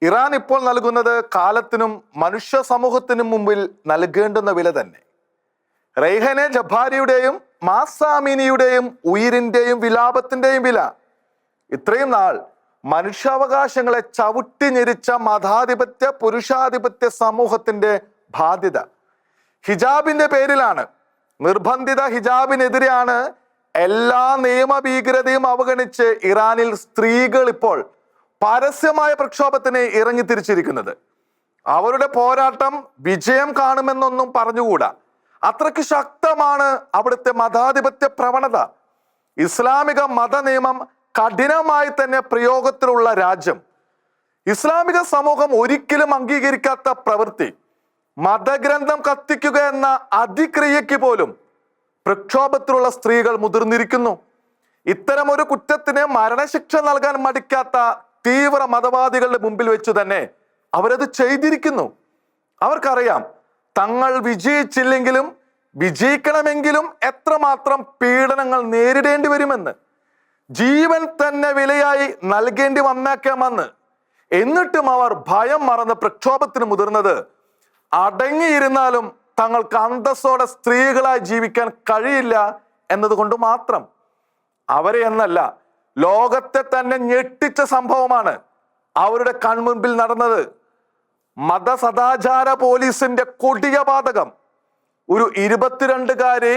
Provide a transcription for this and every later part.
Iran ഇപ്പോൾ നൽകുന്നത് കാലത്തിനും മനുഷ്യ സമൂഹത്തിനും മുമ്പിൽ നൽകേണ്ടുന്ന വില തന്നെ. റെയ്ഹനെ ജബ്ബാരിയുടെയും മാസാമിനിയുടെയും ഉയിരിന്റെയും വിലാപത്തിന്റെയും വില. ഇത്രയും നാൾ മനുഷ്യാവകാശങ്ങളെ ചവിട്ടി ഞെരിച്ച മതാധിപത്യ പുരുഷാധിപത്യ സമൂഹത്തിന്റെ ബാധ്യത ഹിജാബിന്റെ പേരിലാണ്. നിർബന്ധിത ഹിജാബിനെതിരെയാണ് എല്ലാ നിയമഭീകരതയും അവഗണിച്ച് ഇറാനിൽ സ്ത്രീകൾ ഇപ്പോൾ പരസ്യമായ പ്രക്ഷോഭത്തിന് ഇറങ്ങിത്തിരിച്ചിരിക്കുന്നത്. അവരുടെ പോരാട്ടം വിജയം കാണുമെന്നൊന്നും പറഞ്ഞുകൂടാ. അത്രയ്ക്ക് ശക്തമാണ് അവിടുത്തെ മതാധിപത്യ പ്രവണത. ഇസ്ലാമിക മത നിയമം കഠിനമായി തന്നെ പ്രയോഗത്തിലുള്ള രാജ്യം. ഇസ്ലാമിക സമൂഹം ഒരിക്കലും അംഗീകരിക്കാത്ത പ്രവൃത്തി മതഗ്രന്ഥം കത്തിക്കുക എന്ന അതിക്രിയയ്ക്ക് പോലും പ്രക്ഷോഭത്തിലുള്ള സ്ത്രീകൾ മുതിർന്നിരിക്കുന്നു. ഇത്തരം ഒരു കുറ്റത്തിന് മരണശിക്ഷ നൽകാൻ മടിക്കാത്ത തീവ്ര മതവാദികളുടെ മുമ്പിൽ വെച്ച് തന്നെ അവരത് ചെയ്തിരിക്കുന്നു. അവർക്കറിയാം തങ്ങൾ വിജയിച്ചില്ലെങ്കിലും വിജയിക്കണമെങ്കിലും എത്രമാത്രം പീഡനങ്ങൾ നേരിടേണ്ടി വരുമെന്ന്, ജീവൻ തന്നെ വിലയായി നൽകേണ്ടി വന്നേക്കാമെന്ന്. എന്നിട്ടും അവർ ഭയം മറന്ന് പ്രക്ഷോഭത്തിന് മുതിർന്നത് അടങ്ങിയിരുന്നാലും തങ്ങൾക്ക് അന്തസ്സോടെ സ്ത്രീകളായി ജീവിക്കാൻ കഴിയില്ല എന്നതുകൊണ്ട് മാത്രം. അവരെ എന്നല്ല, ലോകത്തെ തന്നെ ഞെട്ടിച്ച സംഭവമാണ് അവരുടെ കൺമുൻപിൽ നടന്നത്. മതസദാചാര പോലീസിന്റെ കൊടിയ പാതകം. ഒരു 22കാരി,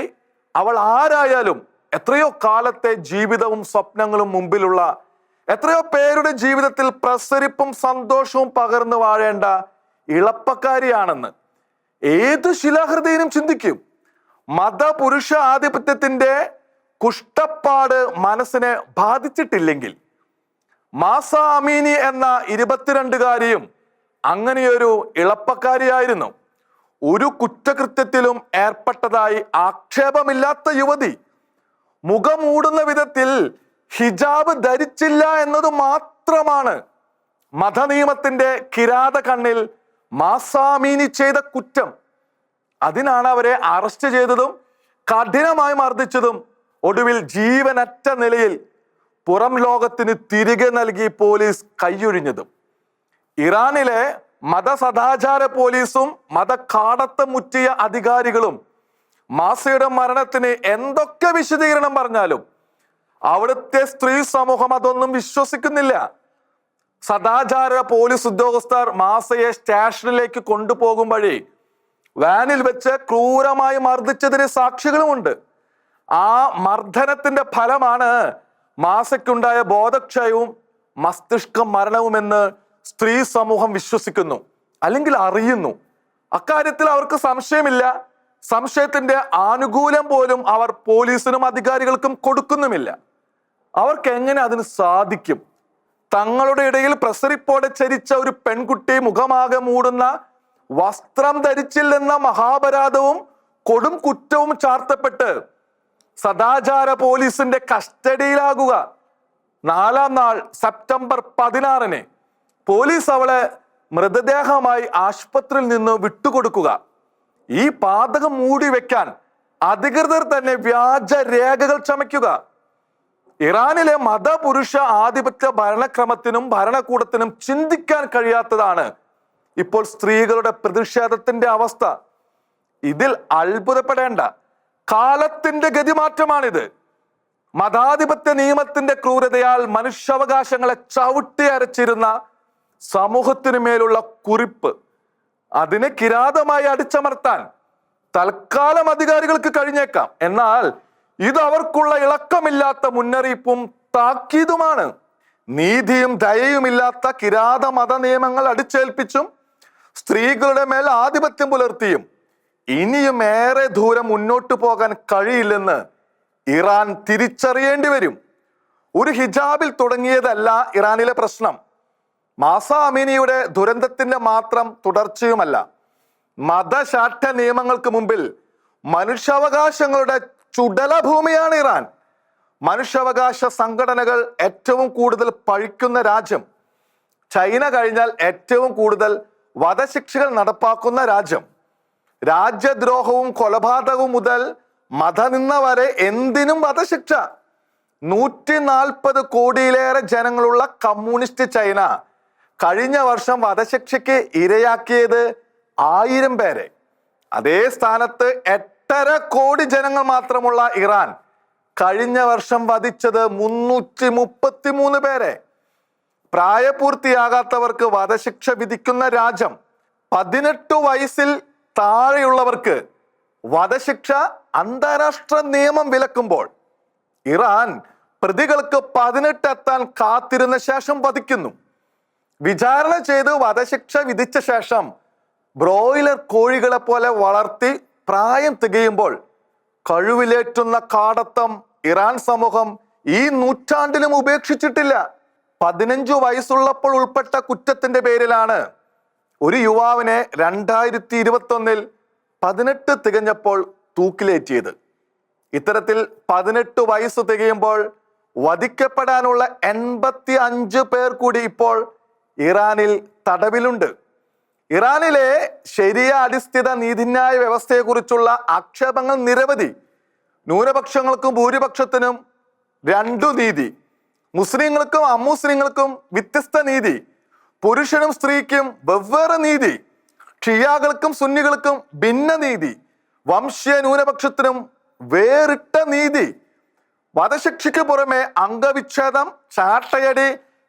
അവൾ ആരായാലും എത്രയോ കാലത്തെ ജീവിതവും സ്വപ്നങ്ങളും മുമ്പിലുള്ള, എത്രയോ പേരുടെ ജീവിതത്തിൽ പ്രസരിപ്പും സന്തോഷവും പകർന്നു വാഴേണ്ട ഇളപ്പക്കാരിയാണെന്ന് ഏത് ശിലാഹൃദയനും ചിന്തിക്കും. മതപുരുഷ ആധിപത്യത്തിന്റെ കുഷ്ഠപ്പാട് മനസ്സിനെ ബാധിച്ചിട്ടില്ലെങ്കിൽ മാസാ അമീനി എന്ന 22കാരിയും അങ്ങനെയൊരു ഇളപ്പക്കാരിയായിരുന്നു. ഒരു കുറ്റകൃത്യത്തിലും ഏർപ്പെട്ടതായി ആക്ഷേപമില്ലാത്ത യുവതി. മുഖം മൂടുന്ന വിധത്തിൽ ഹിജാബ് ധരിച്ചില്ല എന്നത് മാത്രമാണ് മതനിയമത്തിന്റെ കിരാത കണ്ണിൽ മാസാമീനി ചെയ്ത കുറ്റം. അതിനാണ് അവരെ അറസ്റ്റ് ചെയ്തതും കഠിനമായി മർദ്ദിച്ചതും ഒടുവിൽ ജീവനറ്റ നിലയിൽ പുറം ലോകത്തിന് തിരികെ നൽകി പോലീസ് കൈയൊഴിഞ്ഞതും. ഇറാനിലെ മതസദാചാര പോലീസും മതക്കാടത്തം മുറ്റിയ അധികാരികളും മാസയുടെ മരണത്തിന് എന്തൊക്കെ വിശദീകരണം പറഞ്ഞാലും അവിടുത്തെ സ്ത്രീ സമൂഹം അതൊന്നും വിശ്വസിക്കുന്നില്ല. സദാചാര പോലീസ് ഉദ്യോഗസ്ഥർ മാസയെ സ്റ്റേഷനിലേക്ക് കൊണ്ടുപോകും വഴി വാനിൽ വെച്ച് ക്രൂരമായി മർദ്ദിച്ചതിന് സാക്ഷികളുമുണ്ട്. ആ മർദ്ദനത്തിന്റെ ഫലമാണ് മാസയ്ക്കുണ്ടായ ബോധക്ഷയവും മസ്തിഷ്ക മരണവുമെന്ന് സ്ത്രീ സമൂഹം വിശ്വസിക്കുന്നു, അല്ലെങ്കിൽ അറിയുന്നു. അക്കാര്യത്തിൽ അവർക്ക് സംശയമില്ല. സംശയത്തിന്റെ ആനുകൂല്യം പോലും അവർ പോലീസിനും അധികാരികൾക്കും കൊടുക്കുന്നുമില്ല. അവർക്ക് എങ്ങനെ അതിന് സാധിക്കും? തങ്ങളുടെ ഇടയിൽ പ്രസരിപ്പോടെ ചരിച്ച ഒരു പെൺകുട്ടി മുഖമാകെ മൂടുന്ന വസ്ത്രം ധരിച്ചില്ലെന്ന മഹാപരാധവും കൊടും കുറ്റവും ചാർത്തപ്പെട്ട് സദാചാര പോലീസിന്റെ കസ്റ്റഡിയിലാകുക. 4-ാം നാൾ സെപ്റ്റംബർ 16-ന് പോലീസ് അവളെ മൃതദേഹമായി ആശുപത്രിയിൽ നിന്ന് വിട്ടുകൊടുക്കുക. ഈ പാതകം മൂടി വെക്കാൻ അധികൃതർ തന്നെ വ്യാജ രേഖകൾ ചമയ്ക്കുക. ഇറാനിലെ മതപുരുഷ ആധിപത്യ ഭരണക്രമത്തിനും ഭരണകൂടത്തിനും ചിന്തിക്കാൻ കഴിയാത്തതാണ് ഇപ്പോൾ സ്ത്രീകളുടെ പ്രതിഷേധത്തിന്റെ അവസ്ഥ. ഇതിൽ അത്ഭുതപ്പെടേണ്ട. കാലത്തിന്റെ ഗതിമാറ്റമാണിത്. മതാധിപത്യ നിയമത്തിന്റെ ക്രൂരതയാൽ മനുഷ്യാവകാശങ്ങളെ ചവിട്ടി അരച്ചിരുന്ന സമൂഹത്തിനു മേലുള്ള കുറിപ്പ്, അതിനെ കിരാതമായി അടിച്ചമർത്താൻ തൽക്കാലം അധികാരികൾക്ക് കഴിഞ്ഞേക്കാം. എന്നാൽ ഇത് അവർക്കുള്ള ഇളക്കമില്ലാത്ത മുന്നറിയിപ്പും താക്കീതുമാണ്. നീതിയും ദയയുമില്ലാത്ത കിരാത മത നിയമങ്ങൾ അടിച്ചേൽപ്പിച്ചും സ്ത്രീകളുടെ മേൽ ആധിപത്യം പുലർത്തിയും ഇനിയും ഏറെ ദൂരം മുന്നോട്ട് പോകാൻ കഴിയില്ലെന്ന് ഇറാൻ തിരിച്ചറിയേണ്ടി വരും. ഒരു ഹിജാബിൽ തുടങ്ങിയതല്ല ഇറാനിലെ പ്രശ്നം. മാസാ അമീനിയുടെ ദുരന്തത്തിന്റെ മാത്രം തുടർച്ചയുമല്ല. മതശാഠ്യ നിയമങ്ങൾക്ക് മുമ്പിൽ മനുഷ്യാവകാശങ്ങളുടെ ചുടലഭൂമിയാണ് ഇറാൻ. മനുഷ്യാവകാശ സംഘടനകൾ ഏറ്റവും കൂടുതൽ പഴിക്കുന്ന രാജ്യം. ചൈന കഴിഞ്ഞാൽ ഏറ്റവും കൂടുതൽ വധശിക്ഷകൾ നടപ്പാക്കുന്ന രാജ്യം. രാജ്യദ്രോഹവും കൊലപാതകവും മുതൽ മതനിന്ദ വരെ എന്തിനും വധശിക്ഷ. 140 കോടിയിലേറെ ജനങ്ങളുള്ള കമ്മ്യൂണിസ്റ്റ് ചൈന കഴിഞ്ഞ വർഷം വധശിക്ഷയ്ക്ക് ഇരയാക്കിയത് 1000 പേരെ. അതേ സ്ഥാനത്ത് 8.5 കോടി ജനങ്ങൾ മാത്രമുള്ള ഇറാൻ കഴിഞ്ഞ വർഷം വധിച്ചത് 333 പേരെ. പ്രായപൂർത്തിയാകാത്തവർക്ക് വധശിക്ഷ വിധിക്കുന്ന രാജ്യം. 18 വയസ്സിൽ താഴെയുള്ളവർക്ക് വധശിക്ഷ അന്താരാഷ്ട്ര നിയമം വിലക്കുമ്പോൾ ഇറാൻ പ്രതികൾക്ക് 18 എത്താൻ കാത്തിരുന്ന ശേഷം വധിക്കുന്നു. വിചാരണ ചെയ്ത് വധശിക്ഷ വിധിച്ച ശേഷം ബ്രോയിലർ കോഴികളെ പോലെ വളർത്തി പ്രായം തികയുമ്പോൾ കഴിവിലേറ്റുന്ന കാടത്തം ഇറാൻ സമൂഹം ഈ നൂറ്റാണ്ടിലും ഉപേക്ഷിച്ചിട്ടില്ല. 15 വയസ്സുള്ളപ്പോൾ ഉൾപ്പെട്ട കുറ്റത്തിന്റെ പേരിലാണ് ഒരു യുവാവിനെ 2021 18 തികഞ്ഞപ്പോൾ തൂക്കിലേറ്റിയത്. ഇത്തരത്തിൽ 18 വയസ്സ് തികയുമ്പോൾ വധിക്കപ്പെടാനുള്ള 85 പേർ കൂടി ഇപ്പോൾ ഇറാനിൽ തടവിലുണ്ട്. ഇറാനിലെ ശരിയ അടിസ്ഥിത നീതിന്യായ വ്യവസ്ഥയെക്കുറിച്ചുള്ള ആക്ഷേപങ്ങൾ നിരവധി. ന്യൂനപക്ഷങ്ങൾക്കും ഭൂരിപക്ഷത്തിനും 2 നീതി, മുസ്ലിങ്ങൾക്കും അമുസ്ലിങ്ങൾക്കും വ്യത്യസ്ത നീതി, പുരുഷനും സ്ത്രീക്കും വെവ്വേറെ നീതി, ഷിയാകൾക്കും സുന്നികൾക്കും ഭിന്ന നീതി, വംശീയ ന്യൂനപക്ഷത്തിനും വേറിട്ട നീതി. വധശിക്ഷയ്ക്ക് പുറമെ അംഗവിച്ഛേദം, ചാട്ടയടി,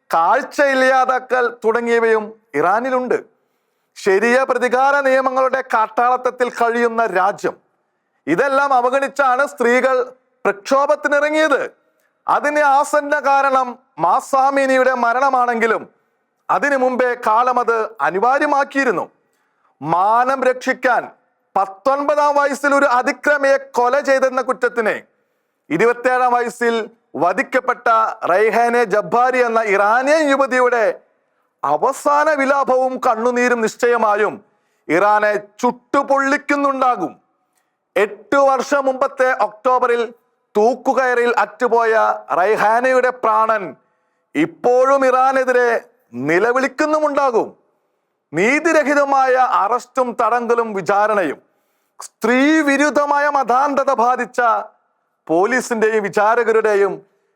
കാഴ്ചയില്ലാതാക്കൽ തുടങ്ങിയവയും ഇറാനിലുണ്ട്. ശരിയ പ്രതികാര നിയമങ്ങളുടെ കാട്ടാളത്തത്തിൽ കഴിയുന്ന രാജ്യം. ഇതെല്ലാം അവഗണിച്ചാണ് സ്ത്രീകൾ പ്രക്ഷോഭത്തിനിറങ്ങിയത്. അതിന് ആസന്ന കാരണം മാസാമിനിയുടെ മരണമാണെങ്കിലും അതിനു മുമ്പേ കാലം അത് അനിവാര്യമാക്കിയിരുന്നു. മാനം രക്ഷിക്കാൻ 19-ാം വയസ്സിൽ ഒരു അതിക്രമിയെ കൊല ചെയ്തെന്ന കുറ്റത്തിന് 27-ാം വയസ്സിൽ വധിക്കപ്പെട്ട റൈഹാനെ ജബ്ബാരി എന്ന ഇറാനിയൻ യുവതിയുടെ അവസാന വിലാപവും കണ്ണുനീരും നിശ്ചയമായും ഇറാനെ ചുട്ടുപൊള്ളിക്കുന്നുണ്ടാകും. 8 വർഷം മുമ്പത്തെ ഒക്ടോബറിൽ തൂക്കുകയറിൽ അറ്റുപോയ റൈഹാനയുടെ പ്രാണൻ ഇപ്പോഴും ഇറാനെതിരെ നിലവിളിക്കുന്നുമുണ്ടാകും. നീതിരഹിതമായ അറസ്റ്റും തടങ്കലും വിചാരണയും, സ്ത്രീ വിരുദ്ധമായ മതാന്ധത ബാധിച്ച പോലീസിന്റെയും വിചാരകരുടെയും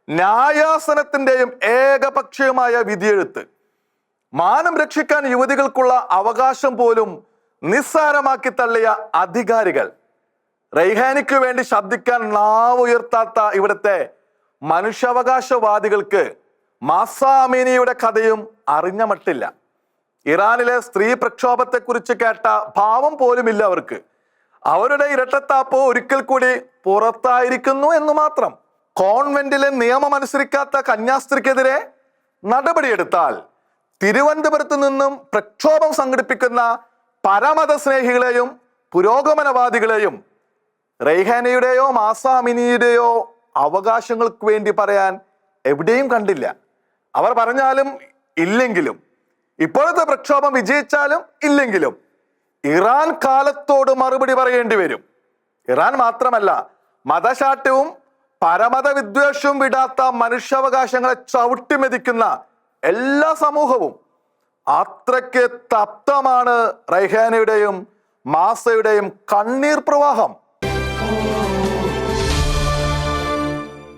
ന്യായാസനത്തിന്റെയും ഏകപക്ഷീയമായ വിധിയെഴുത്ത്, മാനം രക്ഷിക്കാൻ യുവതികൾക്കുള്ള അവകാശം പോലും നിസ്സാരമാക്കി തള്ളിയ അധികാരികൾ, റൈഹാനിക്ക് വേണ്ടി ശബ്ദിക്കാൻ നാവ് ഉയർത്താത്ത ഇവിടുത്തെ മനുഷ്യാവകാശവാദികൾക്ക് മാസാ അമീനിയുടെ കഥയും അറിഞ്ഞ മട്ടില്ല. ഇറാനിലെ സ്ത്രീ പ്രക്ഷോഭത്തെക്കുറിച്ച് കേട്ട ഭാവം പോലുമില്ല അവർക്ക്. അവരുടെ ഇരട്ടത്താപ്പ് ഒരിക്കൽ കൂടി പുറത്തായിരിക്കുന്നു എന്ന് മാത്രം. കോൺവെന്റിലെ നിയമം അനുസരിക്കാത്ത കന്യാസ്ത്രീക്കെതിരെ നടപടിയെടുത്താൽ തിരുവനന്തപുരത്ത് നിന്നും പ്രക്ഷോഭം സംഘടിപ്പിക്കുന്ന പരമത സ്നേഹികളെയും പുരോഗമനവാദികളെയും റൈഹാനയുടെയോ മാസാ അമീനിയുടെയോ അവകാശങ്ങൾക്ക് വേണ്ടി പറയാൻ എവിടെയും കണ്ടില്ല. അവർ പറഞ്ഞാലും ഇല്ലെങ്കിലും, ഇപ്പോഴത്തെ പ്രക്ഷോഭം വിജയിച്ചാലും ഇല്ലെങ്കിലും ഇറാൻ കാലത്തോട് മറുപടി പറയേണ്ടി വരും. ഇറാൻ മാത്രമല്ല, മതശാഠ്യവും പരമത വിദ്വേഷവും വിടാത്ത മനുഷ്യാവകാശങ്ങളെ ചവിട്ടിമെതിക്കുന്ന എല്ലാ സമൂഹവും. അത്രയ്ക്ക് തപ്തമാണ് റൈഹാനയുടെയും മാസയുടെയും കണ്ണീർ പ്രവാഹം.